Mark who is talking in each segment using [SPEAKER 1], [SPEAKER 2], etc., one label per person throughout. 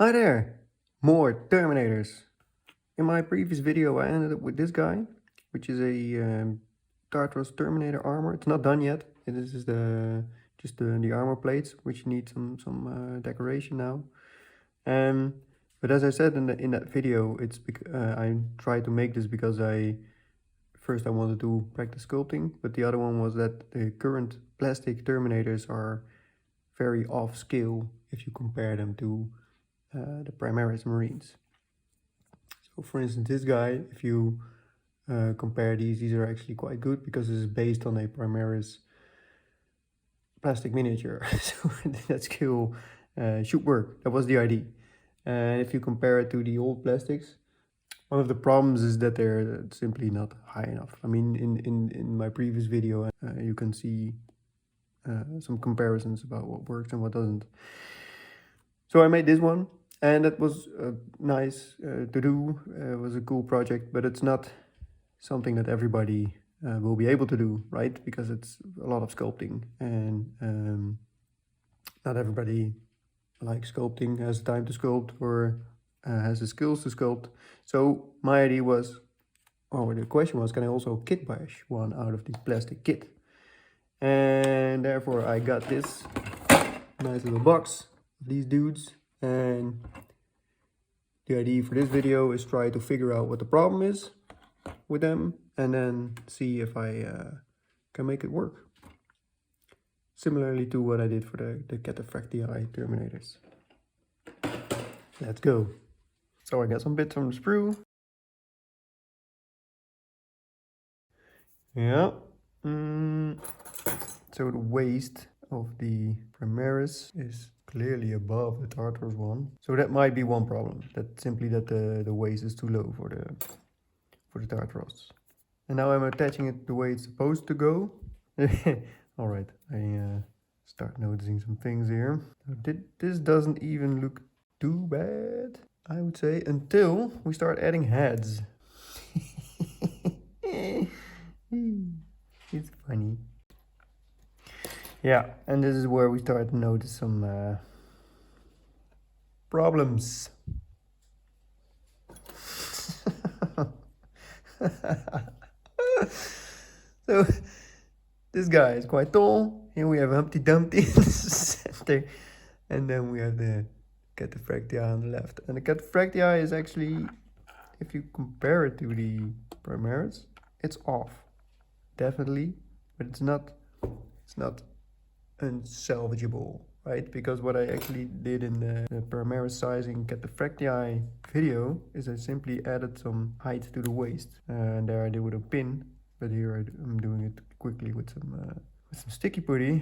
[SPEAKER 1] Hi there! More Terminators. In my previous video I ended up with this guy, which is a Tartaros Terminator armor. It's not done yet. This is just the armor plates, which need some decoration now. But as I said in that video, I tried to make this because first I wanted to practice sculpting, but the other one was that the current plastic Terminators are very off scale if you compare them to the Primaris Marines. So for instance, this guy, if you compare these are actually quite good because this is based on a Primaris plastic miniature. So that skill should work. That was the idea. And if you compare it to the old plastics, one of the problems is that they're simply not high enough. I mean, in my previous video, you can see some comparisons about what works and what doesn't. So I made this one, and that was nice to do. It was a cool project, but it's not something that everybody will be able to do, right? Because it's a lot of sculpting, and not everybody likes sculpting, has time to sculpt, or has the skills to sculpt. So my idea was, or the question was, can I also kit bash one out of the plastic kit? And therefore I got this nice little box of these dudes, and the idea for this video is try to figure out what the problem is with them and then see if I can make it work. Similarly to what I did for the Cataphractii Terminators. Let's go. So I got some bits from the sprue. Yeah. So the waist of the Primaris is clearly above the Tartaros one. So that might be one problem. That simply that the waist is too low for the Tartaros. And now I'm attaching it the way it's supposed to go. Alright, I start noticing some things here. This doesn't even look too bad, I would say, until we start adding heads. It's funny. Yeah, and this is where we start to notice some problems. So this guy is quite tall. Here we have Humpty Dumpty in the center, and then we have the Cataphractii on the left. And the Cataphractii is actually, if you compare it to the Primaris, it's off, definitely, but it's not unsalvageable, right? Because what I actually did in the Primarisizing Cataphractii video is I simply added some height to the waist, and there I did with a pin, but here I'm doing it quickly with some sticky putty,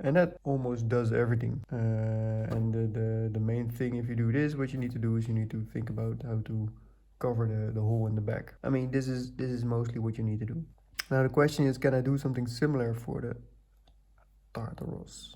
[SPEAKER 1] and that almost does everything. And the main thing, if you do this, what you need to do is you need to think about how to cover the hole in the back. I mean, this is mostly what you need to do. Now the question is, can I do something similar for the Tartaros?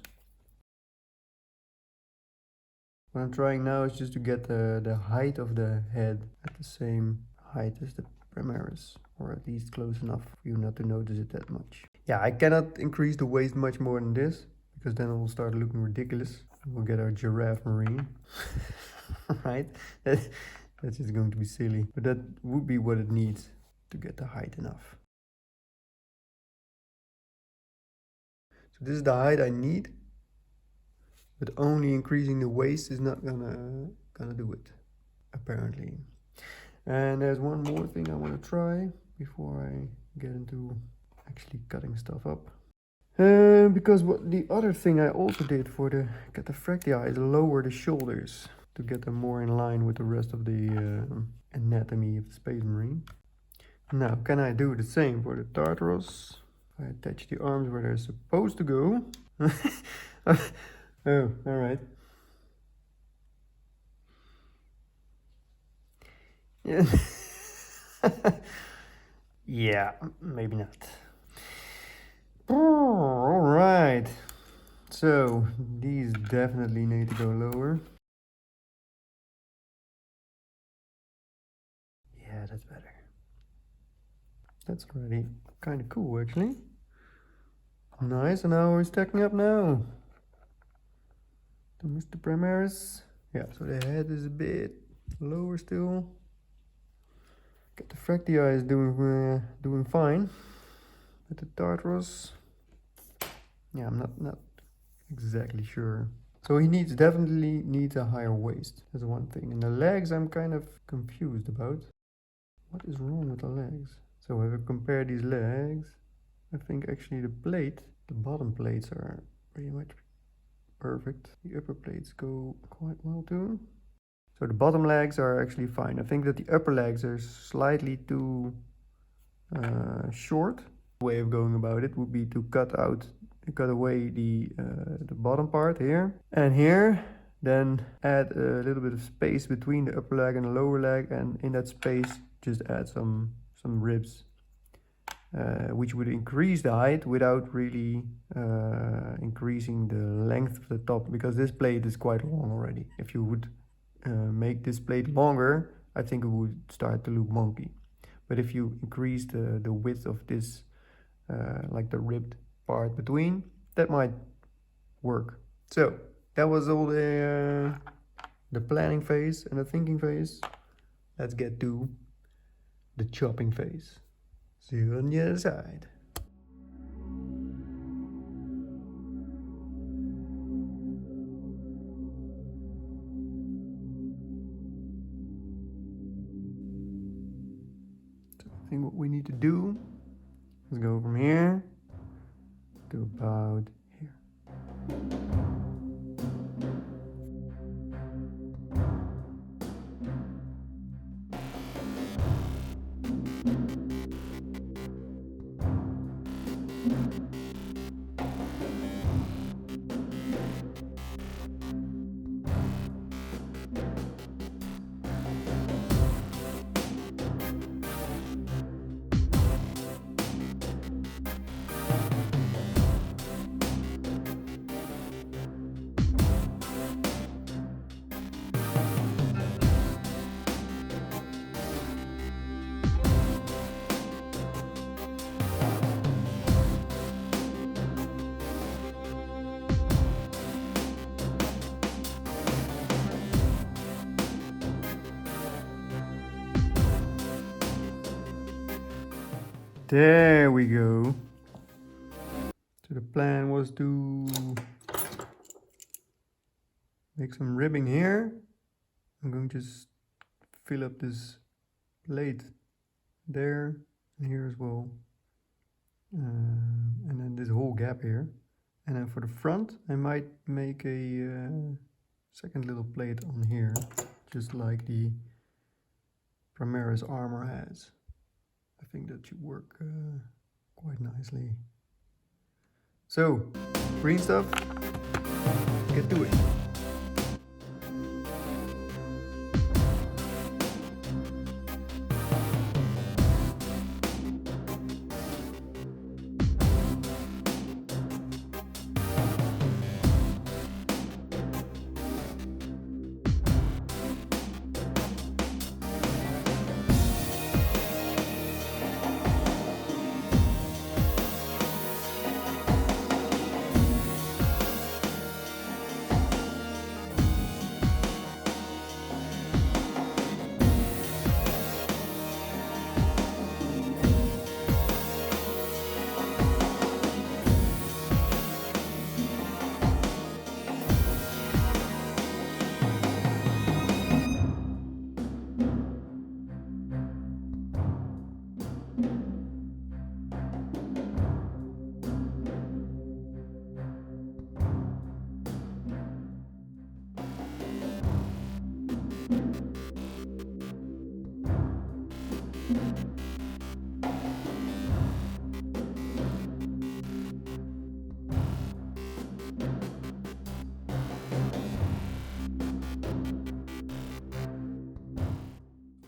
[SPEAKER 1] What I'm trying now is just to get the height of the head at the same height as the Primaris, or at least close enough for you not to notice it that much. Yeah, I cannot increase the waist much more than this, because then it will start looking ridiculous. We'll get our giraffe marine, right? That's just going to be silly, but that would be what it needs to get the height enough. So this is the height I need, but only increasing the waist is not gonna do it, apparently. And there's one more thing I want to try before I get into actually cutting stuff up. Because what the other thing I also did for the Cataphractii is lower the shoulders to get them more in line with the rest of the anatomy of the Space Marine. Now, can I do the same for the Tartaros? I attach the arms where they're supposed to go. Oh, alright. Yeah. Yeah, maybe not. Alright. So, these definitely need to go lower. Yeah, that's better. That's already kind of cool, actually. Nice, and now we're stacking up now. To Mr. Primaris. Yeah, so the head is a bit lower still. Got the Fractii is doing fine. But the Tartaros, yeah, I'm not exactly sure. So he definitely needs a higher waist. That's one thing. And the legs, I'm kind of confused about. What is wrong with the legs? So if I compare these legs, I think actually the bottom plates are pretty much perfect. The upper plates go quite well too. So the bottom legs are actually fine. I think that the upper legs are slightly too short. The way of going about it would be to cut away the bottom part here and here, then add a little bit of space between the upper leg and the lower leg, and in that space just add some ribs, which would increase the height without really increasing the length of the top, because this plate is quite long already. If you would make this plate longer, I think it would start to look wonky. But if you increase the width of this, like the ribbed part between, that might work. So that was all the planning phase and the thinking phase. Let's get to the chopping phase. See you on the other side. So I think what we need to do is go from here to about here. There we go. So the plan was to make some ribbing here. I'm going to just fill up this plate there and here as well. And then this whole gap here. And then for the front, I might make a second little plate on here, just like the Primaris armor has. I think that should work quite nicely. So, green stuff, get to it.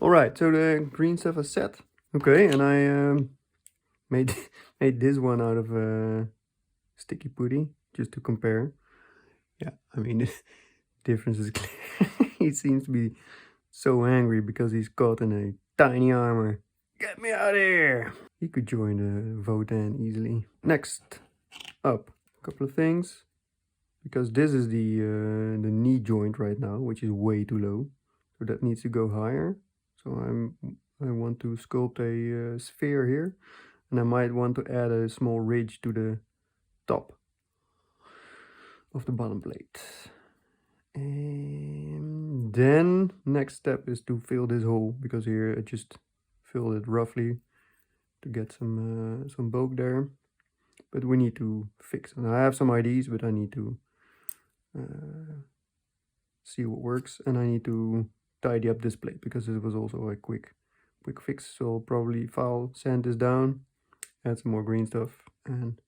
[SPEAKER 1] Alright, so the green stuff is set. Okay, and I made made this one out of sticky putty, just to compare. Yeah, I mean, the difference is clear. He seems to be so angry because he's caught in a tiny armor. Get me out of here! He could join the Votan easily. Next up, a couple of things. because this is the knee joint right now, which is way too low. So that needs to go higher. So I want to sculpt a sphere here, and I might want to add a small ridge to the top of the bottom plate. And then next step is to fill this hole, because here I just filled it roughly to get some bulk there. But we need to fix, and I have some ideas, but I need to see what works, and I need to tidy up this plate because it was also a quick fix. So I'll probably sand this down, add some more green stuff, and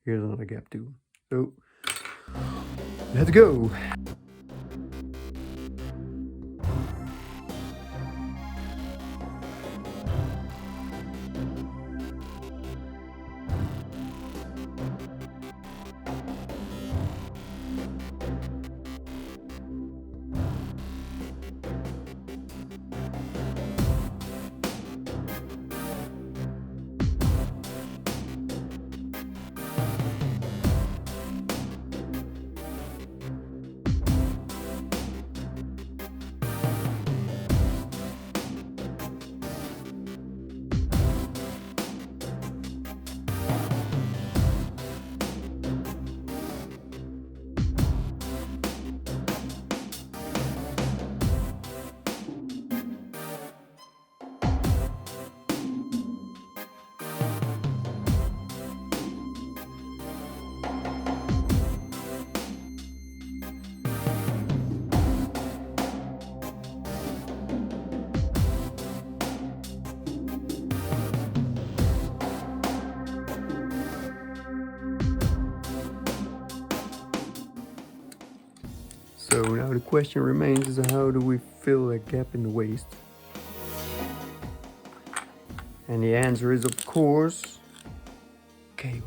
[SPEAKER 1] here's another gap too. So let's go. So now the question remains is, how do we fill a gap in the waist? And the answer is, of course, cables.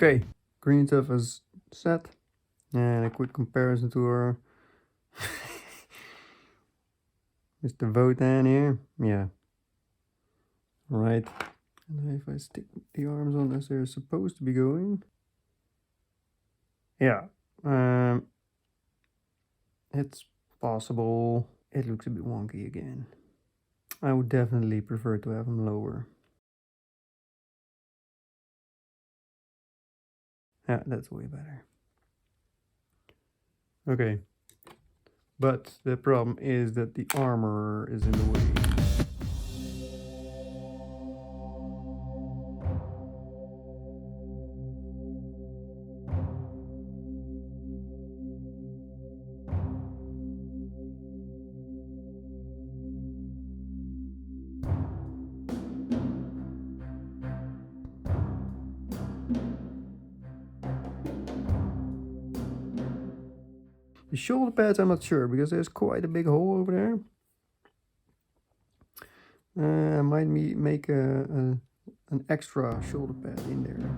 [SPEAKER 1] Okay, green stuff is set, and a quick comparison to our Mr. Votan here. Yeah, right. And if I stick the arms on as they're supposed to be going, yeah, it's possible. It looks a bit wonky again. I would definitely prefer to have them lower. Yeah, that's way better. Okay. But the problem is that the armor is in the way. The shoulder pads, I'm not sure, because there's quite a big hole over there. I might make an extra shoulder pad in there.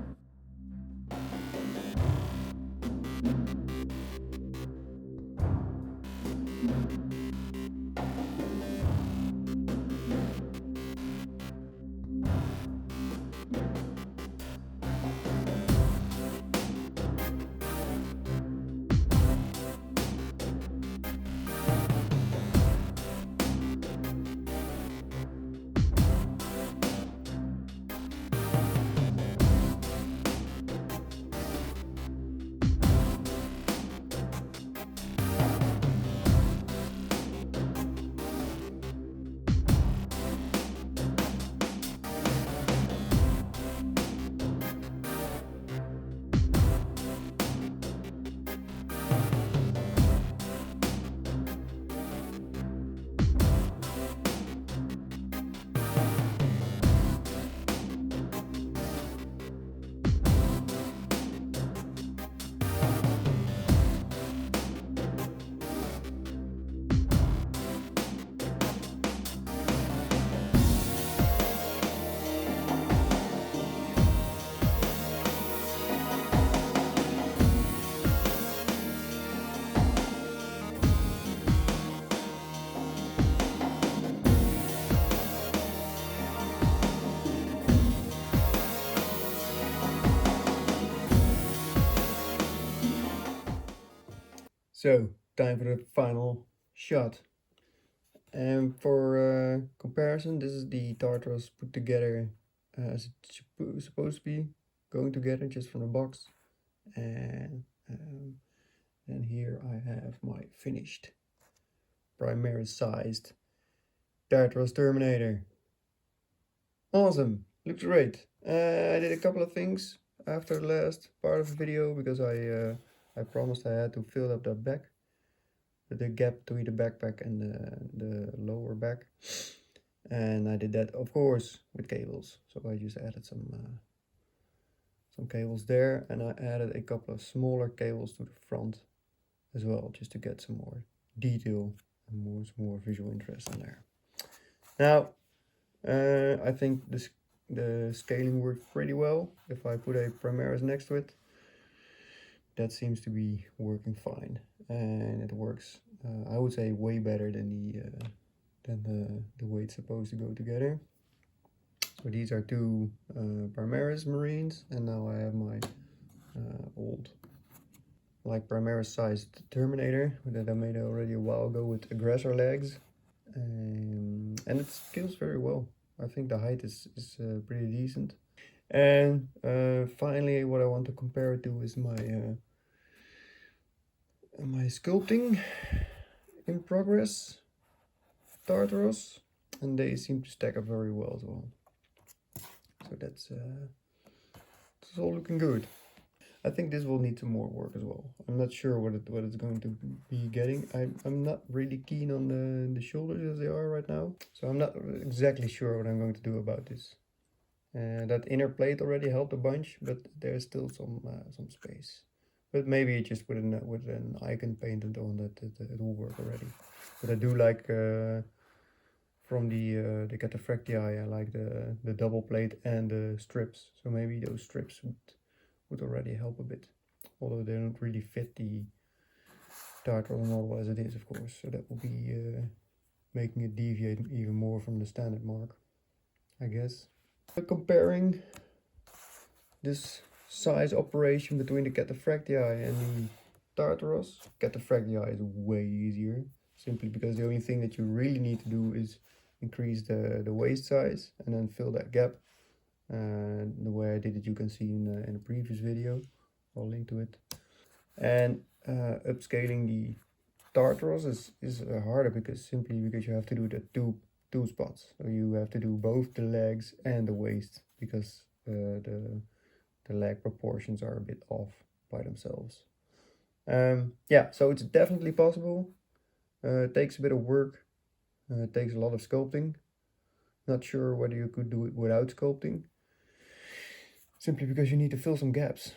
[SPEAKER 1] So, time for the final shot. And for comparison, this is the Tartaros put together as it's supposed to be, going together just from the box. And then here I have my finished Primarisized Tartaros Terminator. Awesome, looks great. I did a couple of things after the last part of the video because I promised I had to fill up that back, the gap between the backpack and the lower back, and I did that of course with cables. So I just added some cables there, and I added a couple of smaller cables to the front as well, just to get some more detail and some more visual interest in there. Now, I think the scaling worked pretty well. If I put a Primaris next to it, that seems to be working fine, and it works, I would say, way better than the way it's supposed to go together. So these are two Primaris Marines, and now I have my old, like, Primaris-sized Terminator that I made already a while ago with aggressor legs, and it scales very well. I think the height is pretty decent. And finally, what I want to compare it to is my my sculpting in progress Tartaros, and they seem to stack up very well as well. So that's all looking good. I think this will need some more work as well. I'm not sure what it's going to be getting. I'm not really keen on the shoulders as they are right now, so I'm not exactly sure what I'm going to do about this. That inner plate already helped a bunch, but there's still some space. But maybe just with an icon painted on that it will work already. But I do like from the Cataphractii, I like the double plate and the strips. So maybe those strips would already help a bit, although they don't really fit the Tartaros model as it is, of course. So that will be making it deviate even more from the standard mark, I guess. Comparing this size operation between the Cataphractii and the Tartaros, Cataphractii is way easier, simply because the only thing that you really need to do is increase the waist size and then fill that gap. The way I did it, you can see in a previous video. I'll link to it. And upscaling the Tartaros is harder simply because you have to do the two spots. So you have to do both the legs and the waist, because the leg proportions are a bit off by themselves. Yeah, so it's definitely possible. It takes a bit of work. It takes a lot of sculpting. Not sure whether you could do it without sculpting, simply because you need to fill some gaps.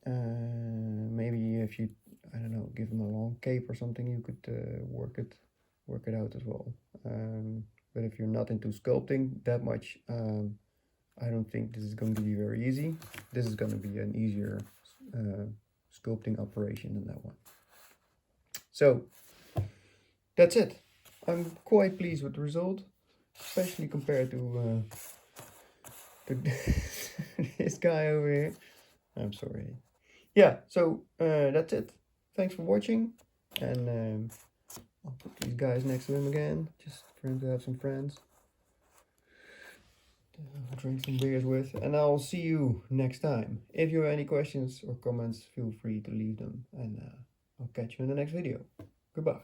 [SPEAKER 1] Maybe if you, I don't know, give them a long cape or something, you could work it out as well. But if you're not into sculpting that much, I don't think this is going to be very easy. This is going to be an easier sculpting operation than that one. So that's it. I'm quite pleased with the result, especially compared to this guy over here. I'm sorry. Yeah, so that's it. Thanks for watching, and I'll put these guys next to him again, just for him to have some friends to drink some beers with, and I'll see you next time. If you have any questions or comments, feel free to leave them, and I'll catch you in the next video. Goodbye.